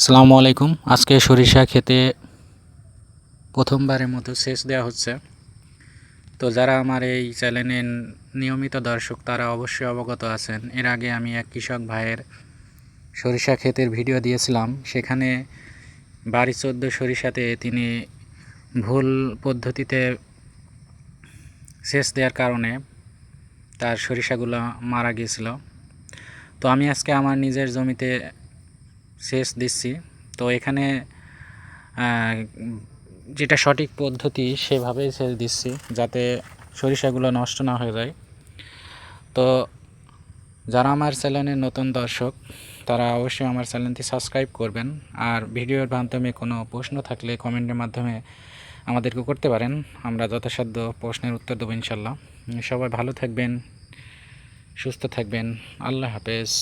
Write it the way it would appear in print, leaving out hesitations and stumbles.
আসসালামু আলাইকুম। আজকে সরিষা ক্ষেতে প্রথমবারের মতো সেচ দেওয়া হচ্ছে। তো যারা আমার এই চ্যানেলের নিয়মিত দর্শক তারা অবশ্যই অবগত আছেন। এর আগে আমি এক কৃষক ভাইয়ের সরিষা ক্ষেতের ভিডিও দিয়েছিলাম। সেখানে বাড়ি 14 সরিষাতে তিনি ভুল পদ্ধতিতে সেচ দেওয়ার কারণে তার সরিষাগুলো মারা গিয়েছিল। তো আমি আজকে আমার নিজের জমিতে সেচ দিচ্ছি। তো এখানে যেটা সঠিক পদ্ধতি সেভাবেই সেচ দিচ্ছি যাতে সরিষাগুলো নষ্ট না হয়ে যায়। তো যারা আমার চ্যানেলের নতুন দর্শক তারা অবশ্যই আমার চ্যানেলটি সাবস্ক্রাইব করবেন। আর ভিডিওর মাধ্যমে কোনো প্রশ্ন থাকলে কমেন্টের মাধ্যমে আমাদেরকে করতে পারেন। আমরা যথাসাধ্য প্রশ্নের উত্তর দেবো ইনশাল্লাহ। সবাই ভালো থাকবেন, সুস্থ থাকবেন। আল্লাহ হাফেজ।